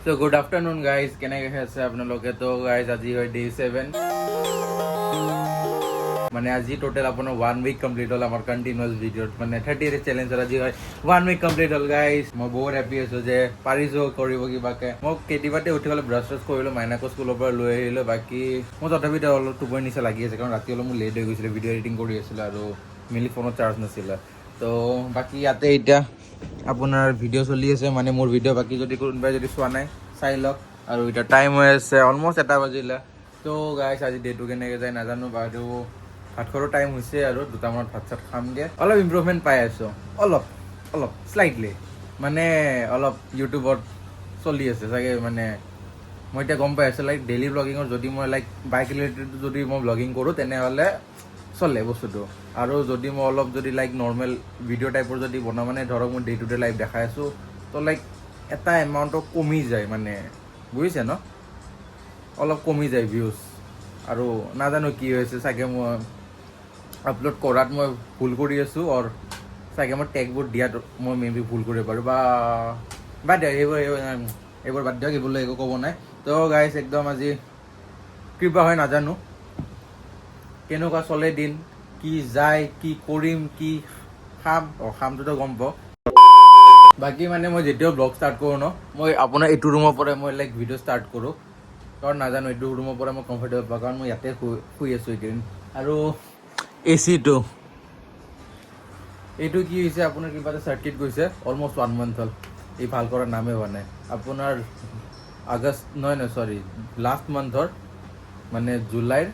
So good afternoon guys, কেনেকৈ আছে আপোনালোকে? তো গাইজ আজি হয় ডে 7, মানে আজি টোটেল আপোনাৰ 1 উইক কমপ্লিট হ'ল আমাৰ কণ্টিনিউৱাছ ভিডিঅ'ত, মানে 30 ডে চেলেঞ্জৰ আজি হয় 1 উইক কমপ্লিট হ'ল গাইজ। মই বহুত হেপী আছোঁ যে পাৰিছোঁ কৰিব কিবাকে। মই কেতিয়াবাতে উঠি পেলাই ব্ৰাছ চ্ৰাছ কৰিলোঁ, মাইনাকো স্কুলৰ পৰা লৈ আহিলোঁ। বাকী মই তথাপিতো অলপ টোপনি নিচা লাগি আছে, কাৰণ ৰাতি অলপ মোৰ লেট হৈ গৈছিলে, ভিডিঅ' এডিটিং কৰি আছিলোঁ আৰু মেইনলি ফোনত চাৰ্জ নাছিলে। তো বাকী ইয়াতে এতিয়া আপোনাৰ ভিডিঅ' চলি আছে, মানে মোৰ ভিডিঅ'। বাকী যদি কোনোবাই যদি চোৱা নাই চাই লওক। আৰু এতিয়া টাইম হৈ আছে অলমষ্ট 1 বাজিলে। তো গাইজ আজি ডেটো কেনেকৈ যায় নাজানো, বাৰু ভাত খোৱাৰো টাইম হৈছে আৰু 2টামানত ভাত চাত খামগৈ। অলপ ইম্প্ৰুভমেণ্ট পাই আছোঁ, অলপ শ্লাইটলি, মানে অলপ ইউটিউবত চলি আছে চাগে। মানে মই এতিয়া গম পাই আছোঁ লাইক ডেইলি ব্লগিঙৰ যদি মই লাইক বাইক ৰিলেটেড যদি মই ব্লগিং কৰোঁ তেনেহ'লে চলে বস্তুটো। আৰু যদি মই অলপ যদি লাইক নৰ্মেল ভিডিঅ' টাইপৰ যদি বনাওঁ, মানে ধৰক মই ডে টু ডে লাইফ দেখাই আছোঁ, তো লাইক এটা এমাউণ্টটো কমি যায়, মানে বুজিছে ন, অলপ কমি যায় ভিউজ। আৰু নাজানো কি হৈছে, চাগে মই আপলোড কৰাত মই ভুল কৰি আছোঁ, আৰু চাগে মই টেগবোৰ দিয়াত মই মেবি ভুল কৰিব পাৰোঁ, বা বাদ দিয়ক এইবোৰ বাদ দিয়ক, এইবোৰলৈ একো ক'ব নাই। তো গাইজ একদম আজি কিবা হয় নাজানো, কেনেকুৱা চলে দিন, কি যায়, কি কৰিম, কি খামটোতো গম পাওঁ। বাকী মানে মই যেতিয়াও ব্লগ ষ্টাৰ্ট কৰোঁ ন, মই আপোনাৰ এইটো ৰুমৰ পৰাই মই লাইক ভিডিঅ' ষ্টাৰ্ট কৰোঁ, কাৰণ নাজানো এইটো ৰুমৰ পৰা মই কমফৰ্টেবল পাওঁ, কাৰণ মই ইয়াতে শুই আছোঁ এইকেইদিন। আৰু এচিটো এইটো কি হৈছে, আপোনাৰ কিবা এটা চাৰ্কিট গৈছে, অলমষ্ট 1 মান্থ হ'ল, এই ভাল কৰাৰ নামেই হোৱা নাই। আপোনাৰ লাষ্ট মান্থৰ মানে জুলাইৰ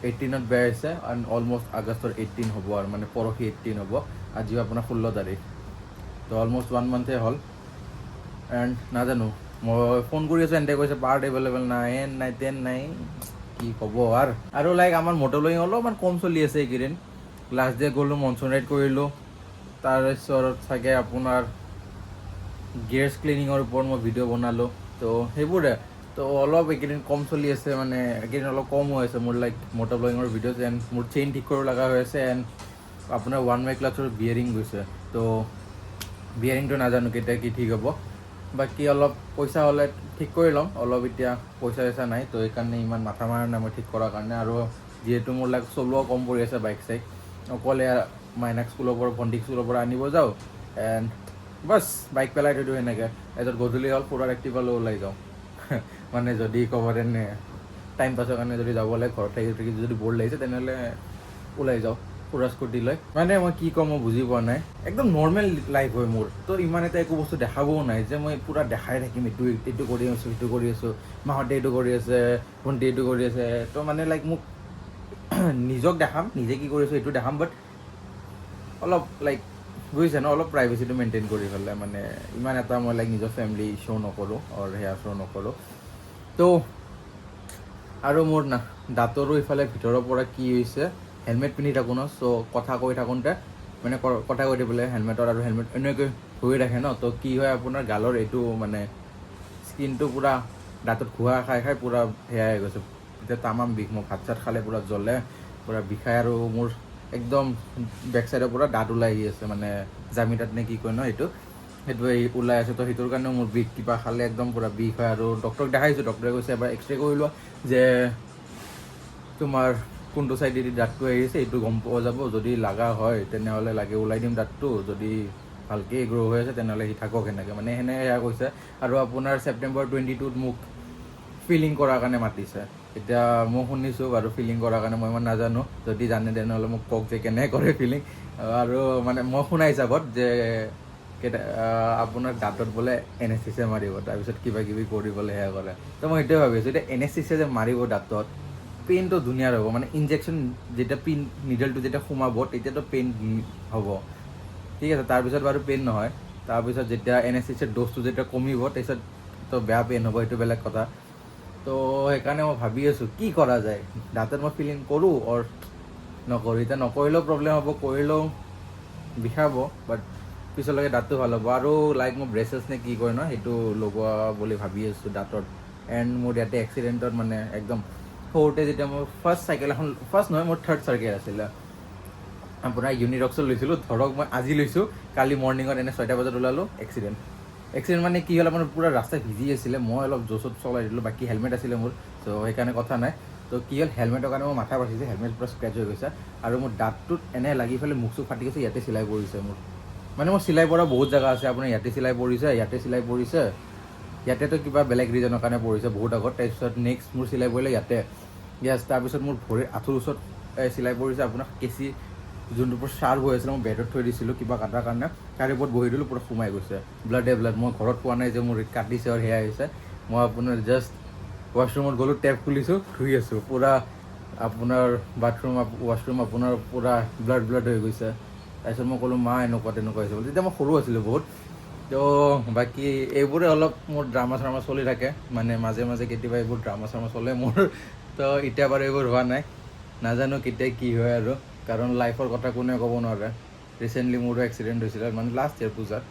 18ত বেয়া হৈছে, এণ্ড অলমষ্ট আগষ্টৰ 18 হ'ব, আৰু মানে পৰহি 18 হ'ব, আজিও আপোনাৰ 16 তাৰিখ। তো অলমষ্ট 1 মান্থে হ'ল। এণ্ড নাজানো, মই ফোন কৰি আছোঁ, এণ্টে কৈছে পাৰ্ট এভেইলেবল নাই, এন নাই তেন নাই, কি ক'ব। আৰু লাইক আমাৰ মটৰলৈ অলপমান কম চলি আছে এইকেইদিন। লাষ্ট ডে গ'লোঁ, মনচুন ৰাইড কৰিলোঁ, তাৰপিছত চাগে আপোনাৰ গিয়াৰ্ছ ক্লিনিঙৰ ওপৰত মই ভিডিঅ' বনালোঁ। তো সেইবোৰে, তো অলপ এইকেইদিন কম চলি আছে, মানে এইকেইদিন অলপ কম হৈ আছে মোৰ লাইক মটৰ ব্লগিঙৰ ভিডিঅ'জ। এণ্ড মোৰ চেইন ঠিক কৰিব লগা হৈ আছে, এণ্ড আপোনাৰ 1 ৱে ক্লাছৰ বিয়েৰিং গৈছে। তো বিয়েৰিংটো নাজানো কেতিয়া কি ঠিক হ'ব। বাকী অলপ পইচা হ'লে ঠিক কৰি ল'ম, অলপ এতিয়া পইচা চইচা নাই, তো সেইকাৰণে ইমান মাথা মাৰা নাই মই ঠিক কৰাৰ কাৰণে। আৰু যিহেতু মোৰ লাইক চলোৱা কম পৰি আছে বাইক চাইক, অকলে মাইনাক স্কুলৰ পৰা ভণ্টিক স্কুলৰ পৰা আনিব যাওঁ, এণ্ড বাছ বাইক পেলাই থৈ দিওঁ সেনেকৈ। এজন গধূলি হ'ল পুৰা এক্টিভা লৈ ওলাই যাওঁ। মানে যদি ক'ব তেনে টাইম পাছৰ কাৰণে যদি যাব লাগে, ঘৰত থাকি থাকি যদি ব'ৰ লাগিছে তেনেহ'লে ওলাই যাওঁ পুৰা স্কুটি লৈ। মানে মই কি ক'ম মই বুজি পোৱা নাই, একদম নৰ্মেল লাইফ হয় মোৰ। তো ইমান এটা একো বস্তু দেখাবও নাই যে মই পুৰা দেখাই থাকিম এইটো কৰি আছোঁ, সেইটো কৰি আছোঁ, মাহঁতে এইটো কৰি আছে, ভণ্টি এইটো কৰি আছে। তো মানে লাইক মোক নিজক দেখাম, নিজে কি কৰিছোঁ এইটো দেখাম, বাট অলপ লাইক বুজিছে ন, অলপ প্ৰাইভেচিটো মেইনটেইন কৰি পেলাই, মানে ইমান এটা মই লাইক নিজৰ ফেমিলি শ্ব' নকৰোঁ, আৰু সেয়া শ্ব' নকৰোঁ। তো আৰু মোৰ না দাঁতৰো ইফালে ভিতৰৰ পৰা কি হৈছে, হেলমেট পিন্ধি থাকোঁ ন, চ' কথা কৈ থাকোঁতে মানে কথা কৈ থাকিবলৈ হেলমেটত, আৰু হেলমেট এনেকৈ ধৰি ৰাখে ন, তো কি হয় আপোনাৰ গালৰ এইটো মানে স্কিনটো পূৰা দাঁতত ঘোঁহা খাই খাই পূৰা সেয়া হৈ গৈছে। এতিয়া তামাম বিষ, মই ভাত চাত খালে পূৰা জ্বলে, পূৰা বিষায়, আৰু মোৰ একদম বেক চাইডৰ পৰা দাঁত ওলাই আহি আছে, মানে জামি দাঁত নে কি কয় ন সেইটো ওলাই আছে। তো সেইটোৰ কাৰণেও মোৰ বিষ, কিবা খালে একদম পূৰা বিষ হয়। আৰু ডক্টৰক দেখাইছোঁ, ডক্টৰে কৈছে এবাৰ এক্সৰে কৰি লোৱা যে তোমাৰ কোনটো চাইডেদি দাঁতটো আহিছে এইটো গম পোৱা যাব, যদি লগা হয় তেনেহ'লে লাগে ওলাই দিম দাঁতটো, যদি ভালকৈ গ্ৰ' হৈ আছে তেনেহ'লে সি থাকক সেনেকৈ, মানে সেয়া কৈছে। আৰু আপোনাৰ ছেপ্টেম্বৰ 22ত মোক ফিলিং কৰাৰ কাৰণে মাতিছে। এতিয়া মই শুনিছোঁ বাৰু ফিলিং কৰাৰ কাৰণে, মই ইমান নাজানো, যদি জানে তেনেহ'লে মোক কওক যে কেনেকৈ কৰে ফিলিং। আৰু মানে মই শুনা হিচাপত যে আপোনাৰ দাঁতত বোলে এনেস্থেচিয়া মাৰিব, তাৰপিছত কিবা কিবি কৰি বোলে সেয়া কৰে। তো মই সেইটোৱে ভাবি আছোঁ, এতিয়া এনেস্থেচিয়া যে মাৰিব দাঁতত, পেইনটো ধুনীয়াৰ হ'ব, মানে ইনজেকশ্যন যেতিয়া নিডলটো যেতিয়া সোমাব তেতিয়াতো পেইন হ'ব, ঠিক আছে, তাৰপিছত বাৰু পেইন নহয়, তাৰপিছত যেতিয়া এনেস্থেচিয়াৰ ড'জটো যেতিয়া কমিব তাৰপিছত তো বেয়া পেইন হ'ব, সেইটো বেলেগ কথা। তো সেইকাৰণে মই ভাবি আছোঁ কি কৰা যায়, দাঁতত মই ফিলিং কৰোঁ অৰ নকৰোঁ। এতিয়া নকৰিলেও প্ৰব্লেম হ'ব, কৰিলেও বিষাব, বাট পিছলৈকে দাঁতটো ভাল হ'ব। আৰু লাইক মই ব্ৰেচেছ নে কি কয় ন, সেইটো লগোৱা বুলি ভাবি আছোঁ দাঁতত। এণ্ড মোৰ ইয়াতে এক্সিডেণ্টত মানে একদম সৰুতে যেতিয়া মই ফাৰ্ষ্ট নহয় মোৰ 3rd চাৰ্কেল আছিলে, আপোনাৰ ইউনিৰক্সত লৈছিলোঁ, ধৰক মই আজি লৈছোঁ, কালি মৰ্ণিঙত এনে 6টা বজাত ওলালোঁ, এক্সিডেণ্ট। এক্সিডেণ্ট মানে কি হ'ল আপোনাৰ পূৰা ৰাস্তা ভিজি আছিলে, মই অলপ জোচত চলাই দিলোঁ, বাকী হেলমেট আছিলে মোৰ, ত' সেইকাৰণে কথা নাই। তো কি হ'ল হেলমেটৰ কাৰণে মোৰ মাথা বাচিছে, হেলমেট পূৰা স্ক্ৰেচ হৈ গৈছে আৰু মোৰ দাঁতটোত এনে লাগি পেলাই মুখ চুখ ফাটি গৈছে, ইয়াতে চিলাই পৰিছে মোৰ। মানে মোৰ চিলাই পৰা বহুত জেগা আছে, আপোনাৰ ইয়াতে চিলাই পৰিছে, ইয়াতে চিলাই পৰিছে, ইয়াতেতো কিবা বেলেগ ৰিজনৰ কাৰণে পৰিছে বহুত আগত। তাৰপিছত নেক্সট মোৰ চিলাই পৰিলে ইয়াতে, তাৰপিছত মোৰ ভৰিৰ আঁঠুৰ ওচৰত চিলাই পৰিছে আপোনাৰ কেঁচি, যোনটোৰ ওপৰত শ্বাৰ্প হৈ আছিলে, মই বেডত থৈ দিছিলোঁ কিবা কাটাৰ কাৰণে, তাৰ ওপৰত বহি দিলোঁ, পূৰা সোমাই গৈছে ব্লাডে ব্লাড। মই ঘৰত কোৱা নাই যে মোৰ কাটিছে আৰু সেয়া হৈছে, মই আপোনাৰ জাষ্ট ৱাছৰুমত গ'লোঁ, টেপ খুলিছোঁ, ধুই আছোঁ, পূৰা আপোনাৰ ৱাছৰুম আপোনাৰ পূৰা ব্লাড হৈ গৈছে। তাৰপিছত মই ক'লোঁ মা এনেকুৱা তেনেকুৱা হৈছে বুলি, তেতিয়া মই সৰু আছিলোঁ বহুত। তো বাকী এইবোৰে অলপ মোৰ ড্ৰামা চামা চলি থাকে, মানে মাজে মাজে কেতিয়াবা এইবোৰ ড্ৰামা চামা চলে মোৰ। তো এতিয়া বাৰু এইবোৰ হোৱা নাই, নাজানো কেতিয়া কি হয় আৰু, কাৰণ লাইফৰ কথা কোনে ক'ব নোৱাৰে। ৰিচেণ্টলি মোৰো এক্সিডেণ্ট হৈছিলে, মানে লাষ্ট ইয়েৰ পূজাত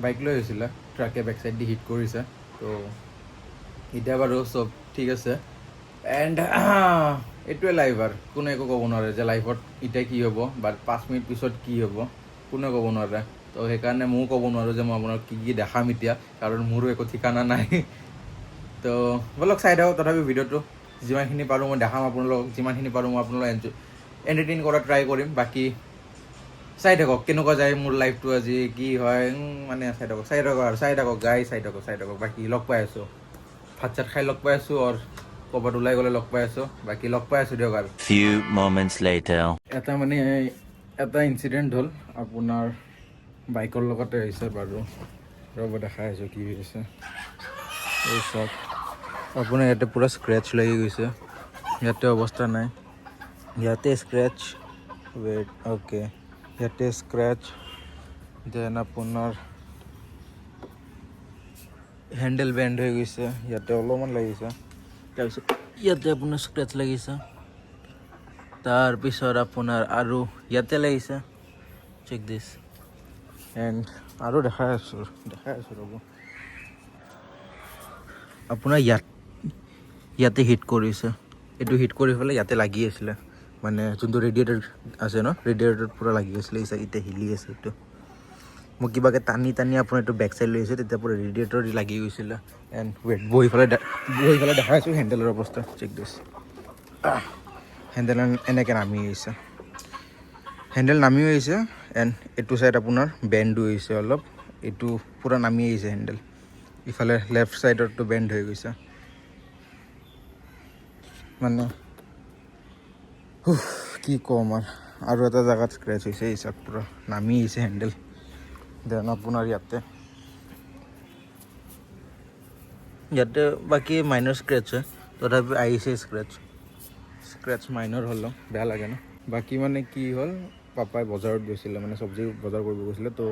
বাইক লৈ হৈছিলে, ট্ৰাকে বেক চাইড দি হিট কৰিছে। তো এতিয়া বাৰু চব ঠিক আছে, এণ্ড এইটোৱে লাইফ আৰু, কোনে একো ক'ব নোৱাৰে যে লাইফত এতিয়া কি হ'ব বা 5 মিনিট পিছত কি হ'ব, কোনে ক'ব নোৱাৰে। তো সেইকাৰণে ময়ো ক'ব নোৱাৰোঁ যে মই আপোনাক কি কি দেখাম এতিয়া, কাৰণ মোৰো একো ঠিকানা নাই। তো ব'লক চাই থাকক তথাপি ভিডিঅ'টো, যিমানখিনি পাৰোঁ মই দেখাম আপোনালোকক, যিমানখিনি পাৰোঁ মই আপোনালোকক এণ্টাৰটেইন কৰাত ট্ৰাই কৰিম। বাকী চাই থাকক কেনেকুৱা যায় মোৰ লাইফটো আজি, কি হয় মানে চাই থাকক আৰু চাই থাকক চাই থাকক। বাকী লগ পাই আছোঁ, ভাত চাত খাই লগ পাই আছোঁ, আৰু ক'ৰবাত ওলাই গ'লে লগ পাই আছোঁ, বাকী লগ পাই আছোঁ দিয়ক আৰু। Few moments later. এটা ইনচিডেণ্ট হ'ল আপোনাৰ বাইকৰ লগতে হৈছে বাৰু, ৰ'ব দেখাই আছোঁ কি হৈছে। এই চাওক আপোনাৰ ইয়াতে পূৰা স্ক্ৰেচ লাগি গৈছে, ইয়াতে অৱস্থা নাই, ইয়াতে স্ক্ৰেচ, ৱেইট অ'কে, ইয়াতে স্ক্ৰেচ, দেন আপোনাৰ হেণ্ডেল বেণ্ড হৈ গৈছে, ইয়াতে অলপমান লাগিছে, তাৰপিছত ইয়াতে আপোনাৰ স্ক্ৰেচ লাগিছে, তাৰপিছত আপোনাৰ আৰু ইয়াতে লাগিছে, চেক দিছ, এণ্ড আৰু দেখাই আছোঁ ৰ'ব, আপোনাৰ ইয়াতে হিট কৰিছে, এইটো হিট কৰি পেলাই ইয়াতে লাগি আছিলে, মানে যোনটো ৰেডিয়েটাৰ আছে ন, ৰেডিয়েটাৰত পূৰা লাগি আছিলে, এতিয়া হিলি আছে এইটো। মই কিবাকৈ টানি আপোনাৰ এইটো বেক চাইড লৈ আহিছোঁ, তেতিয়া পূৰা ৰেডিয়েটৰ লাগি গৈছিলে। এণ্ড ৱেট বহি পেলাই দেখাইছোঁ হেণ্ডেলৰ অৱস্থা, চেক দিছ, হেণ্ডেল এনেকৈ নামি আহিছে, হেণ্ডেল নামি আহিছে, এণ্ড এইটো চাইড আপোনাৰ বেণ্ডো হৈছে অলপ, এইটো পূৰা নামি আহিছে হেণ্ডেল, ইফালে লেফ্ট চাইডৰটো বেণ্ড হৈ গৈছে, মানে কি ক'ম আৰু এটা জেগাত স্ক্ৰেচ হৈছে, এই চাওক পূৰা নামি আহিছে হেণ্ডেল। দেন আপোনাৰ ইয়াতে বাকী মাইনৰ স্ক্ৰেচ হয়, তথাপি আহিছে স্ক্ৰেচ মাইনৰ হ'লেও বেয়া লাগে ন। বাকী মানে কি হ'ল, পাপাই বজাৰত গৈছিলে, মানে চব্জি বজাৰ কৰিব গৈছিলে, তো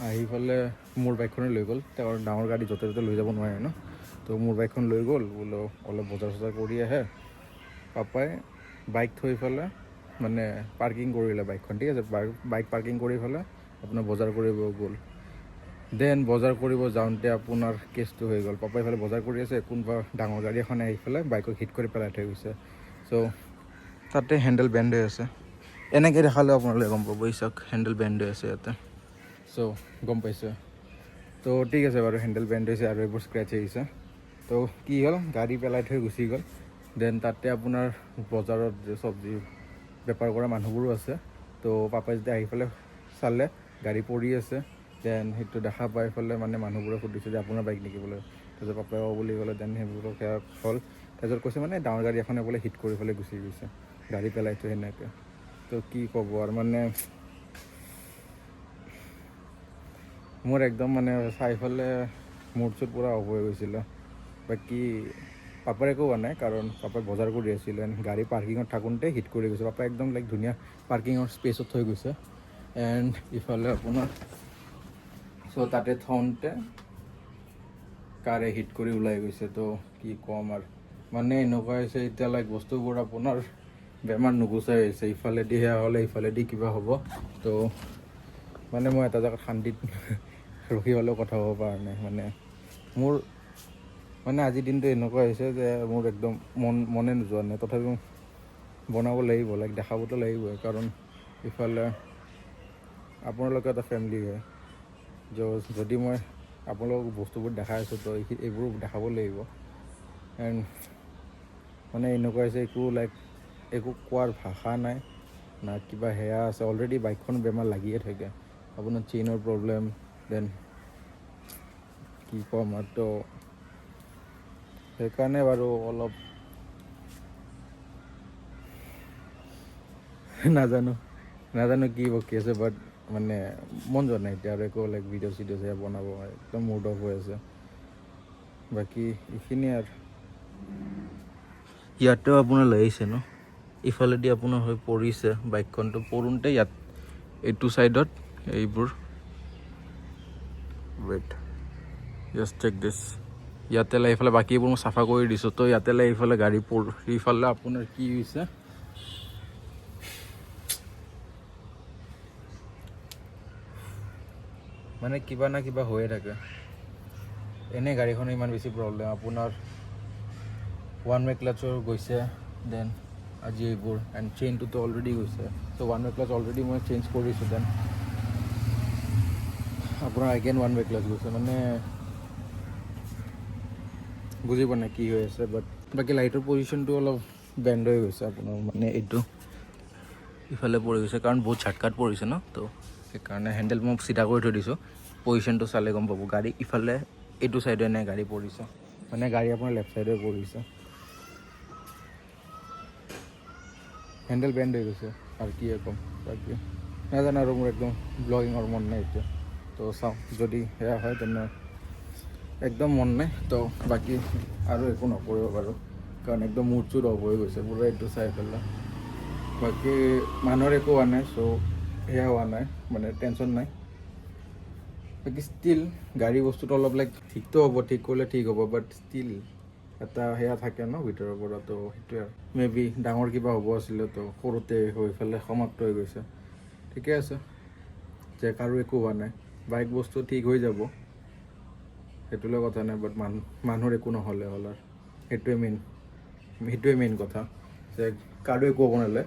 আহি পেলাই মোৰ বাইকখনে লৈ গ'ল, তেওঁৰ ডাঙৰ গাড়ী য'তে ত'তে লৈ যাব নোৱাৰে ন, তো মোৰ বাইকখন লৈ গ'ল, বোলো অলপ বজাৰ চজাৰ কৰি আহে। পাপাই বাইক থৈ পেলাই মানে পাৰ্কিং কৰিলে বাইকখন, ঠিক আছে, বাইক পাৰ্কিং কৰি পেলাই আপোনাৰ বজাৰ কৰিব গ'ল। দেন বজাৰ কৰিব যাওঁতে আপোনাৰ কেছটো হৈ গ'ল, পাপাই ইফালে বজাৰ কৰি আছে, কোনোবা ডাঙৰ গাড়ী এখনে আহি পেলাই বাইকক হিট কৰি পেলাই থৈ গৈছে। চ' তাতে হেণ্ডেল বেণ্ড হৈ আছে, এনেকৈ দেখালেও আপোনালোকে গম পাব, এই চাওক হেণ্ডেল বেণ্ড হৈ আছে ইয়াতে, চ' গম পাইছে। তো ঠিক আছে বাৰু, হেণ্ডেল বেণ্ড হৈছে আৰু এইবোৰ স্ক্ৰেচ আহিছে। তো কি হ'ল, গাড়ী পেলাই থৈ গুচি গ'ল। দেন তাতে আপোনাৰ বজাৰত যে চব্জি বেপাৰ কৰা মানুহবোৰো আছে, তো পাপাই যেতিয়া আহি পেলাই চালে গাড়ী পৰি আছে, দেন সেইটো দেখা পাই পেলাই মানে মানুহবোৰে সুধিছে যে আপোনাৰ বাইক নেকি বোলে, তাৰপিছত পাপাই বুলি ক'লে, দেন সেইবোৰক সেয়া হ'ল। তাৰপিছত কৈছে মানে ডাঙৰ গাড়ী এখনে বোলে হিট কৰি পেলাই গুচি গৈছে, গাড়ী পেলাই থৈ সেনেকৈ। তো কি ক'ব আৰু, মানে মোৰ একদম মানে চাই পেলাই মূৰ চুট পূৰা অফ হৈ গৈছিলে। বাকী পাপাৰ একো হোৱা নাই, কাৰণ পাপাই বজাৰ কৰি আছিলে, গাড়ী পাৰ্কিঙত থাকোঁতে হিট কৰি গৈছে। পাপাই একদম ধুনীয়া পাৰ্কিঙৰ স্পেচত থৈ গৈছে, এণ্ড ইফালে আপোনাৰ চ' তাতে থওঁতে কাৰে হিট কৰি ওলাই গৈছে। তো কি ক'ম আৰু, মানে এনেকুৱা হৈছে এতিয়া বস্তুবোৰ আপোনাৰ বেমাৰ নুগুচাই হৈছে, ইফালেদি সেয়া হ'লে ইফালেদি কিবা হ'ব। তো মানে মই এটা জেগাত শান্তিত ৰখি হ'লেও কথা ক'ব পৰা নাই, মানে মোৰ মানে আজিৰ দিনটো এনেকুৱা হৈছে যে মোৰ একদম মনে নোযোৱা নাই, তথাপিও বনাব লাগিব, দেখাবতো লাগিবই, কাৰণ ইফালে আপোনালোকে এটা ফেমিলি হয়, যদি মই আপোনালোকক বস্তুবোৰ দেখাই আছোঁ তো এইবোৰ দেখাব লাগিব এণ্ড মানে এনেকুৱা হৈছে একো কোৱাৰ ভাষা নাই না কিবা সেয়া আছে অলৰেডি বাইকখন বেমাৰ লাগিয়ে থাকে আপোনাৰ চেইনৰ প্ৰব্লেম দেন কি ক'ম আৰু তো সেইকাৰণে বাৰু অলপ নাজানো কি বকি আছে বাট মানে মন যোৱা নাই এতিয়া আৰু একো ভিডিঅ' চিডিঅ' বনাব একদম মুড অফ হৈ আছে বাকী এইখিনিয়ে আৰু ইয়াতেও আপোনাৰ লাগিছে ন ইফালেদি আপোনাৰ হৈ পৰিছে বাইকখনটো পৰোঁতে ইয়াত এইটো ছাইডত এইবোৰ ৱেইট জাষ্ট চেক দিছ ইয়াতে এইফালে বাকীবোৰ মই চাফা কৰি দিছোঁ তো ইয়াতে এইফালে গাড়ী ইফালে আপোনাৰ কি হৈছে মানে কিবা না কিবা হৈয়ে থাকে এনেই গাড়ীখনৰ ইমান বেছি প্ৰব্লেম আপোনাৰ ওৱান ৱে ক্লাছৰ গৈছে দেন আজি এইবোৰ এণ্ড চেইনটোতো অলৰেডি গৈছে ত' ওৱান ৱে ক্লাছ অলৰেডি মই চেঞ্জ কৰিছোঁ দেন আপোনাৰ এগেইন ওৱান ৱে ক্লাছ গৈছে মানে বুজি পোৱা নাই কি হৈ আছে বাট বাকী লাইটৰ পজিশ্যনটো অলপ বেণ্ড হৈ গৈছে আপোনাৰ মানে এইটো ইফালে পৰি গৈছে কাৰণ বহুত ঝাটকাত পৰিছে ন তো সেইকাৰণে হেণ্ডেল মই চিধা কৰি থৈ দিছোঁ পজিশ্যনটো চালে গম পাব গাড়ী ইফালে এইটো ছাইডে নাই গাড়ী পৰিছে মানে গাড়ী আপোনাৰ লেফ্ট ছাইডে পৰিছে হেণ্ডেল বেণ্ড হৈ গৈছে আৰু কি ক'ম বাকী নাজানো আৰু মোৰ একদম ব্লগিঙৰ মন নাই এতিয়া তো চাওঁ যদি সেয়া হয় তেনে একদম মন নাই তো বাকী আৰু একো নকৰিব পাৰোঁ কাৰণ একদম মুড চুড অফ হৈ গৈছে পুৰা এইটো চাই পেলাই বাকী মানুহৰ একো হোৱা নাই চ' সেয়া হোৱা নাই মানে টেনশ্যন নাই বাকী ষ্টিল গাড়ী বস্তুটো অলপ ঠিকটো হ'ব ঠিক কৰিলে ঠিক হ'ব বাট ষ্টিল এটা সেয়া থাকে ন ভিতৰৰ পৰা তো সেইটোৱে আৰু মে বি ডাঙৰ কিবা হ'ব আছিলে তো সৰুতে হৈ পেলাই সমাপ্ত হৈ গৈছে ঠিকে আছে যে কাৰো একো হোৱা নাই বাইক বস্তু ঠিক হৈ যাব সেইটোলৈ কথা নাই বাট মানুহৰ একো নহ'লে হ'ল আৰু সেইটোৱে মেইন কথা যে কাৰো একো হ'ব নালাগে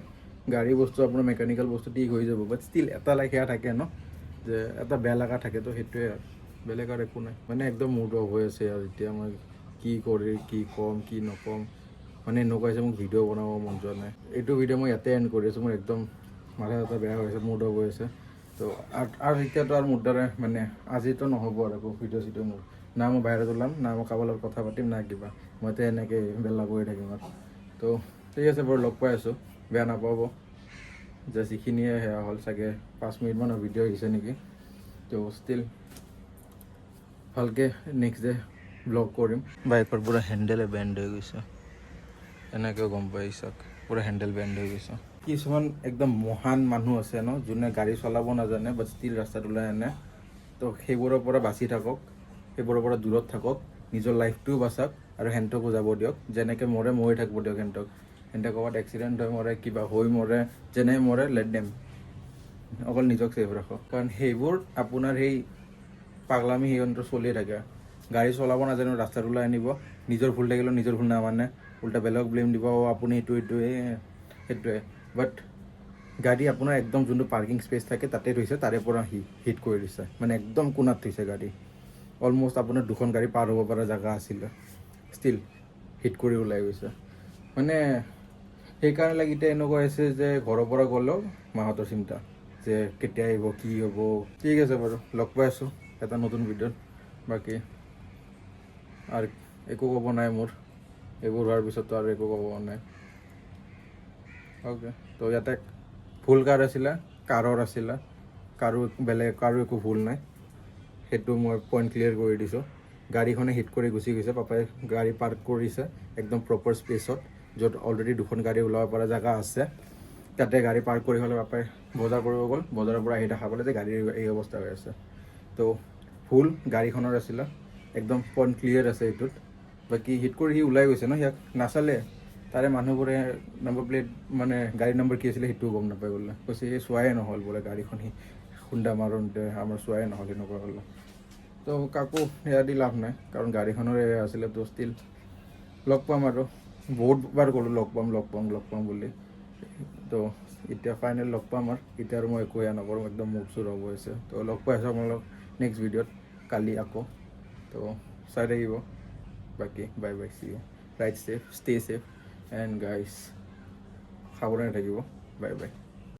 গাড়ী বস্তু আপোনাৰ মেকানিকেল বস্তু ঠিক হৈ যাব বাট ষ্টিল এটা সেয়া থাকে ন যে এটা বেয়া লগা থাকে তো সেইটোৱে আৰু বেলেগ আৰু একো নাই মানে একদম মুড অফ হৈ আছে আৰু এতিয়া মই কি ক'ম কি নক'ম মানে এনেকুৱা হৈছে মোক ভিডিঅ' বনাব মন যোৱা নাই এইটো ভিডিঅ' মই ইয়াতে এণ্ড কৰি আছোঁ মোৰ একদম মাথা চাথা বেয়া হৈ আছে মুড অফ হৈ আছে তো আৰু এতিয়াতো আৰু মোৰ দ্বাৰা মানে আজিতো নহ'ব আৰু একো ভিডিঅ' চিডিঅ' মোৰ না মই বাহিৰত ওলাম না মই কাৰোবাৰ লগত কথা পাতিম না কিবা মইতো এনেকৈ বেলা কৰি থাকিম আৰু তো ঠিক আছে বাৰু লগ পাই আছোঁ বেয়া নাপাব জাষ্ট এইখিনিয়ে সেয়া হ'ল চাগে 5 মিনিটমানৰ ভিডিঅ' আহিছে নেকি তো ষ্টিল ভালকৈ নেক্সট ডে ব্লগ কৰিম বাইকৰ পুৰা হেণ্ডেলে বেণ্ড হৈ গৈছে এনেকৈও গম পাই চাওক পুৰা হেণ্ডেল বেণ্ড হৈ গৈছে কিছুমান একদম মহান মানুহ আছে ন যোনে গাড়ী চলাব নাজানে বাট ষ্টিল ৰাস্তাত ওলাই আনে তো সেইবোৰৰ পৰা বাচি থাকক সেইবোৰৰ পৰা দূৰত থাকক নিজৰ লাইফটোও বাচাওক আৰু সেহেঁতকো যাব দিয়ক যেনেকৈ মৰি থাকিব দিয়ক সেহেঁতে ক'ৰবাত এক্সিডেণ্ট হৈ মৰে কিবা হৈ মৰে যেনে মৰে লেট ডেম অকল নিজক ছেভ ৰাখক কাৰণ সেইবোৰ আপোনাৰ সেই পাগলামি সিহঁতৰ চলিয়ে থাকে গাড়ী চলাব নাজানো ৰাস্তাত ওলাই আনিব নিজৰ ভুল থাকিলেও নিজৰ ভুল নামানে উল্টা বেলেগক ব্লেম দিব আপুনি সেইটোৱে বাট গাড়ী আপোনাৰ একদম যোনটো পাৰ্কিং স্পেচ থাকে তাতে থৈছে তাৰে পৰা হিট কৰি দিছে মানে একদম কোণাত থৈছে গাড়ী অলম'ষ্ট আপোনাৰ 2খন গাড়ী পাৰ হ'ব পৰা জেগা আছিলে ষ্টিল হিট কৰি ওলাই গৈছে মানে সেইকাৰণে এতিয়া এনেকুৱা হৈছে যে ঘৰৰ পৰা গ'লেও মাহঁতৰ চিন্তা যে কেতিয়া আহিব কি হ'ব ঠিক আছে বাৰু লগ পাই আছোঁ এটা নতুন ভিডিঅ'ত বাকী আৰু একো ক'ব নাই মোৰ এইবোৰ হোৱাৰ পিছততো আৰু একো ক'ব নাই অ'কে তো ইয়াতে ভুল কাৰ আছিলে কাৰো একো ভুল নাই সেইটো মই পইণ্ট ক্লিয়াৰ কৰি দিছোঁ গাড়ীখনে হিট কৰি গুচি গৈছে পাপাই গাড়ী পাৰ্ক কৰিছে একদম প্ৰপাৰ স্পেচত য'ত অলৰেডি 2খন গাড়ী ওলাব পৰা জেগা আছে তাতে গাড়ী পাৰ্ক কৰি হ'লে পাপাই বজাৰ কৰিব গ'ল বজাৰৰ পৰা আহি দেখা পালে যে গাড়ীৰ এই অৱস্থা হৈ আছে তো ভুল গাড়ীখনৰ আছিলে একদম পইণ্ট ক্লিয়াৰ আছে এইটোত বাকী হিট কৰি সি ওলাই গৈছে ন সিয়াক নাচালে তাৰে মানুহবোৰে নম্বৰ প্লেট মানে গাড়ীৰ নম্বৰ কি আছিলে সেইটোও গম নাপায় বোলে কৈছে এই চোৱাই নহ'ল বোলে গাড়ীখন সি খুন্দা মাৰোঁতে আমাৰ চোৱাই নহ'ল এনেকুৱা হ'লে তো কাকো সেয়া দি লাভ নাই কাৰণ গাড়ীখনৰ এয়া আছিলে তো ষ্টিল লগ পাম আৰু বহুতবাৰ ক'লোঁ লগ পাম বুলি তো এতিয়া ফাইনেল লগ পাম আৰু এতিয়া আৰু মই একো সেয়া নকৰোঁ একদম মুড চুড হ'ব হৈছে তো লগ পাই আছোঁ আপোনালোক নেক্সট ভিডিঅ'ত কালি আকৌ তো চাই থাকিব বাকী bye bye see you ride safe stay safe and guys সাৱধানে থাকিব বাই বাই